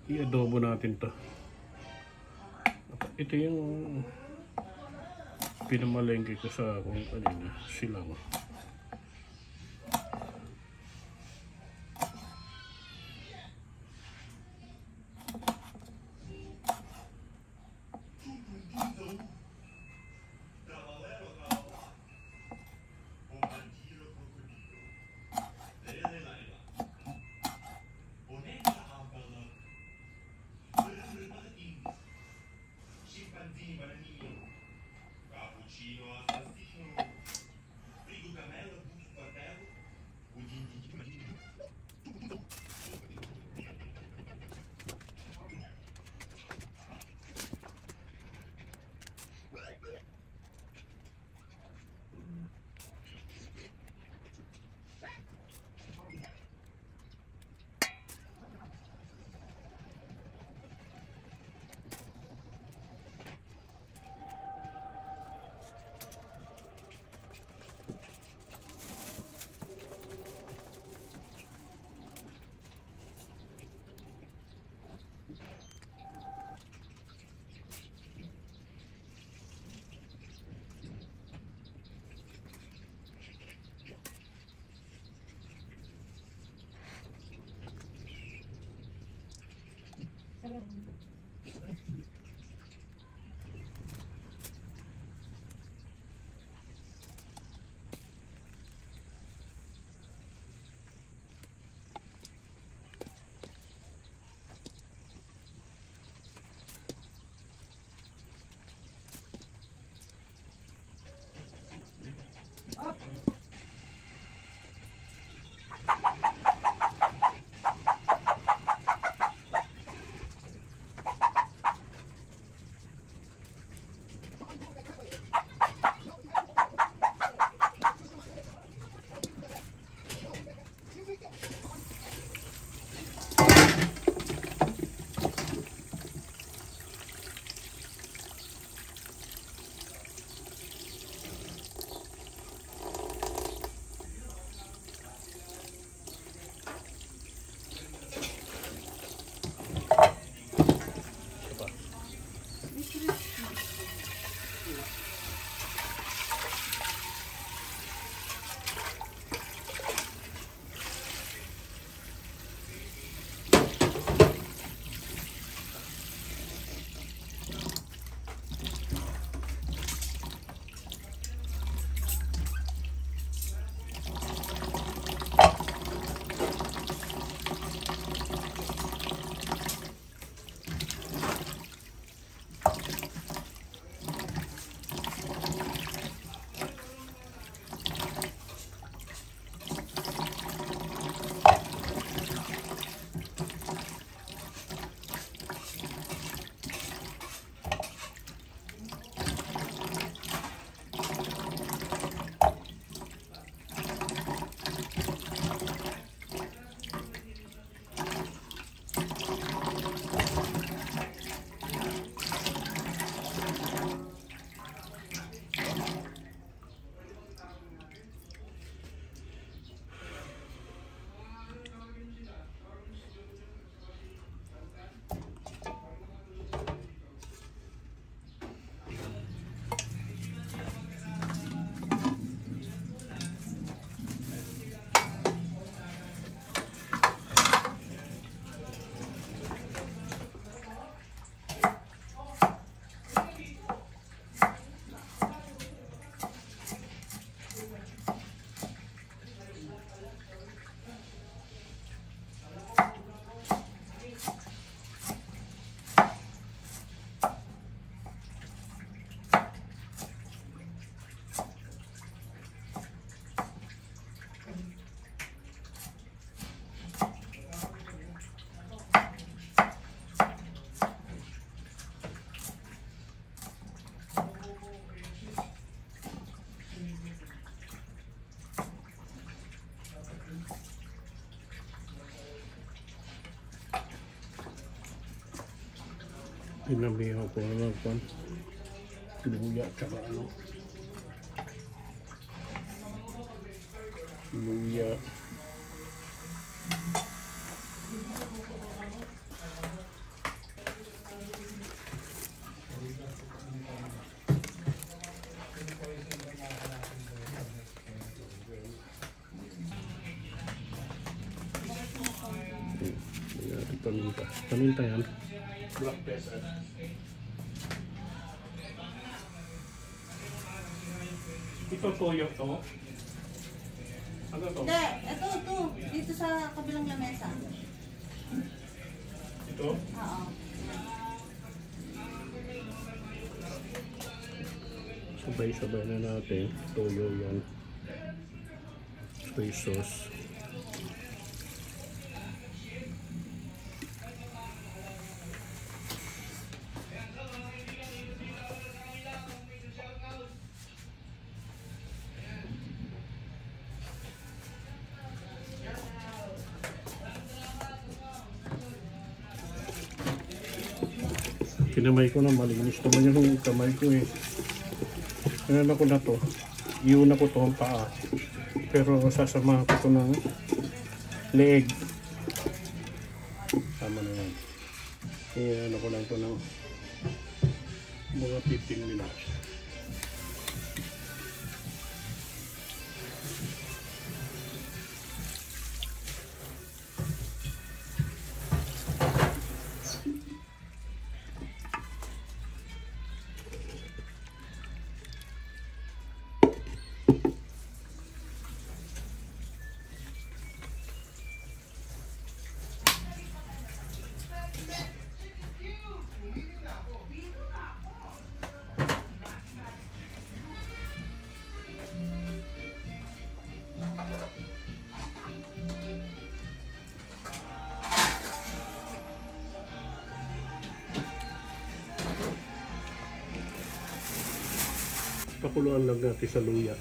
I-adobo natin to. Ito yung pinamalengke ko sa kung kanina, silang. Pinabiho ko na lang luya tsaka ano, luya paminta. Paminta yan. Black pepper. Ito toyo to? Ano to? Hindi, ito. Dito sa kabilang lamesa. Ito? Oo. Sabay-sabay na natin. Toyo yan. Soy sauce. Kinamay ko na, malinis naman yung kamay ko eh. Ano ko na to, iuna ko to ang paa. Pero sasamahan ko to ng leg. Tama na yan. Ano ko lang to ng mga 15 minutes. Pakuluan lang natin sa luya.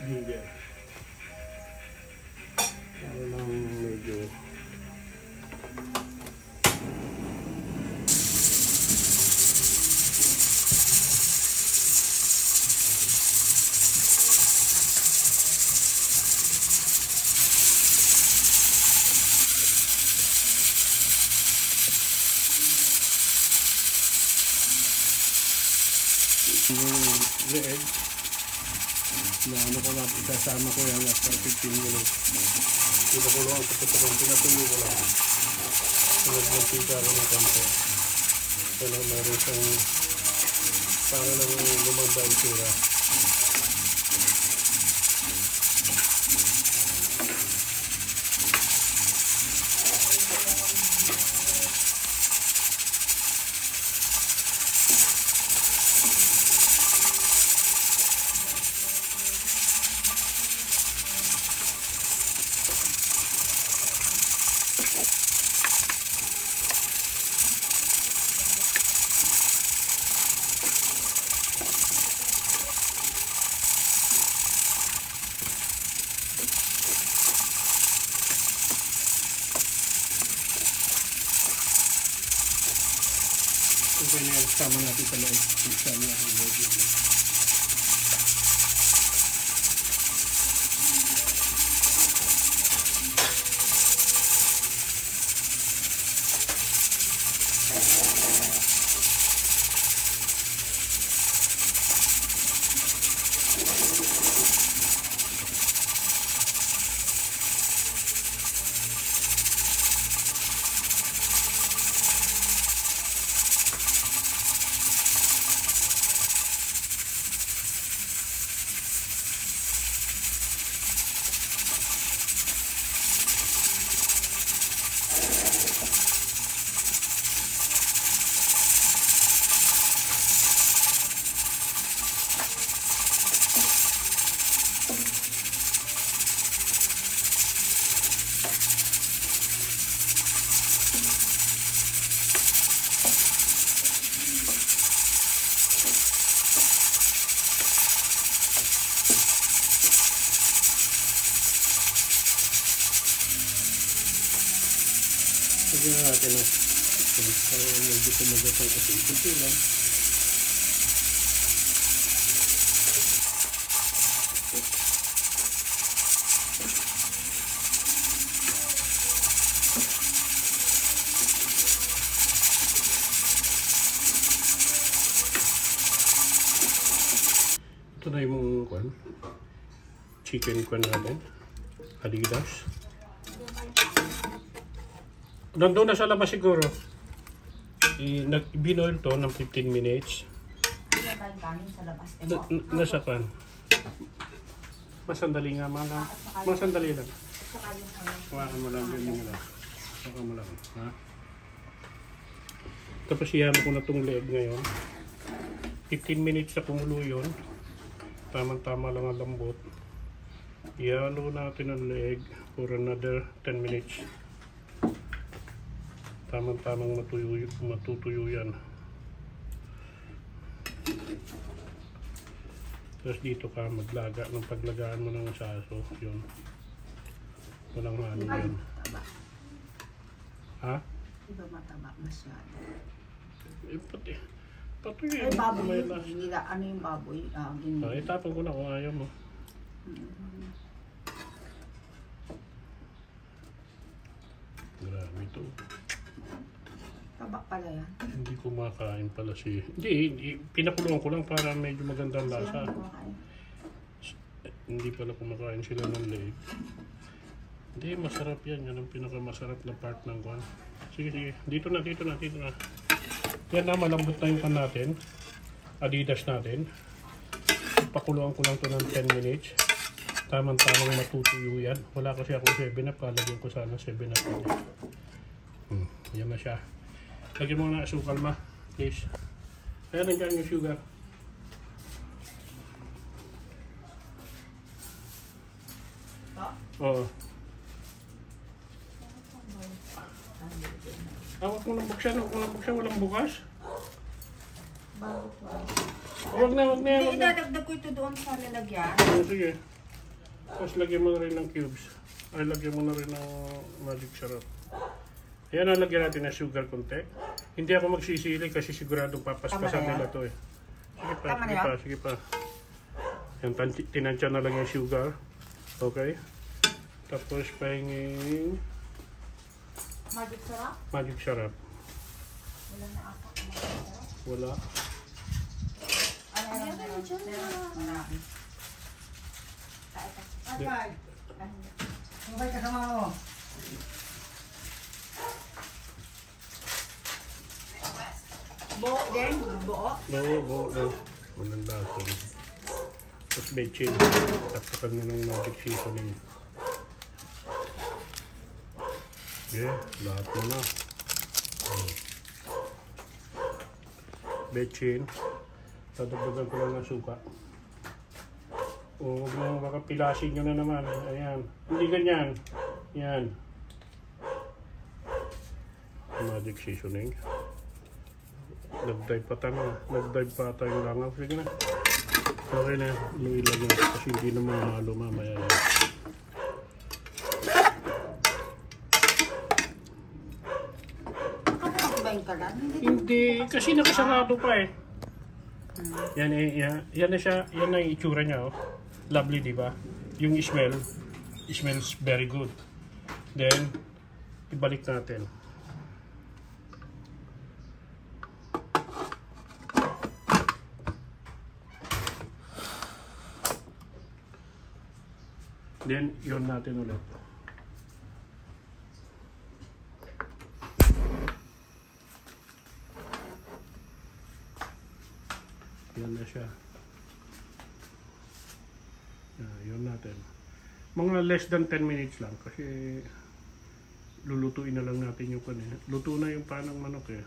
Ginger. Para lang medyo yung leeg na ano ko lang, isasama ko yan after 15 minutes. Pinakuluan ko ito kung pinatuloy ko lang. Pinagpapita ko ng konti. Kaya lang meron siyang para lang gumanda ang tura. Kung kaya sama natin sa loob, sama natin sa loob. Lagyan natin na para medyo kumagat ang asin-kunti lang. Ito na yung chicken natin, Adidas. Nandun na sa labas siguro. Binoil to ng 15 minutes. Wala tayong kanin sa labas. Nasa pan. Masandali nga mga. Masandali lang. Saka yung ano. Hawakan mo lang yun lang. Hawakan mo lang. Ha? Tapos iyan ko na itong leg ngayon. 15 minutes sa kumulo yun. Tamang-tama lang ang lambot. Ihalo natin ang leg for another 10 minutes. Tamang-tamang matutuyo yan. Tapos dito ka maglaga. Nung paglagaan mo ng saso, yun. Walang ano yun. Ha? Iba mataba masyado. Eh, pati yun. Ay, baboy yun. Ginila. Ano yung baboy? Ginila. Itapon ko na kung ayaw mo. Grabe ito. Tabak pala yan. Hindi kumakain pala si... Hindi, pinakulungan ko lang para medyo magandang lasa. Hindi pala kumakain sila ng leg. Hindi, masarap yan. Yan ang pinakamasarap na part ng kwan. Sige, sige. Dito na. Yan na, malambot na yung kan natin. Adidas natin. Pakuluan ko lang ito ng 10 minutes. Tamang-tamang matutuyo yan. Wala kasi ako 7-up. Kalagyan ko sana 7-up. Yan na siya. Lagyan mo na asukal ma. Please. Ayan, nandiyan yung sugar. Oo. Huwag mo nang buksan. Walang bukas. Huwag na. Hindi, idadagdag ko ito doon sa lalagyan. Sige. Tapos lagyan mo na rin ng cubes. Ay, lagyan mo na rin ng magic syrup. Ayan, lagyan natin ng sugar konti. Hindi ako magsisili kasi siguradong papaspasan nila to eh. Sige pa. Yan, tinansya na lang yung sugar. Okay. Tapos pahingin Magic syrup? magic syrup. Wala na ako. Wala. Mabay ka sama mo. Buo din? Buo? No. Walang lasa. Tapos bechin. Tapakan mo ng magic seasoning. Okay, lahat mo na. Bechin. Dadagdagan ko lang ng suka. O, huwag mo, baka pilasin nyo na naman. Ayan. Hindi ganyan. Yan. Magic seasoning. Nag-dive pa tayong langaw. Sige na. Okay na. Ilang yan. Kasi hindi na mahalo mamaya yan. Hindi. Kasi nakasarado pa eh. Yan na siya. Yan na yung itsura niya. Oh. Lovely, di ba? Yung smell. It smells very good. Then, ibalik natin. Then, yun natin ulit. Yan na siya. Yun natin. Mga less than 10 minutes lang kasi lulutuin na lang natin yung kanina. Luto na yung panang manok eh.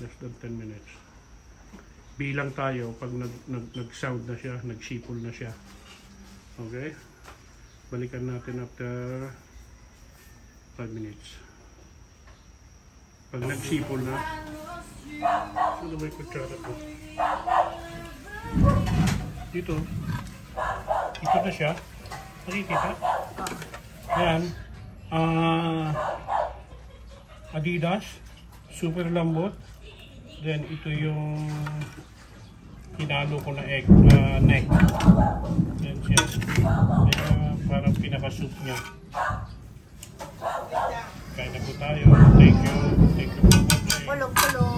Less than 10 minutes. Bilang tayo pag nag-sound na siya, nagsipol na siya. Okay? Balikan natin after 5 minutes. Pag nagsipol na, sino may kutsara po? Dito na siya. Nakikita? Ayan. Adidas. Super lambot. Then ito yung hinalo ko na egg, neck. Yan siya. Parang pinaka-soup niya. Kain na po tayo. Thank you. Thank you for watching. Kulog-kulog.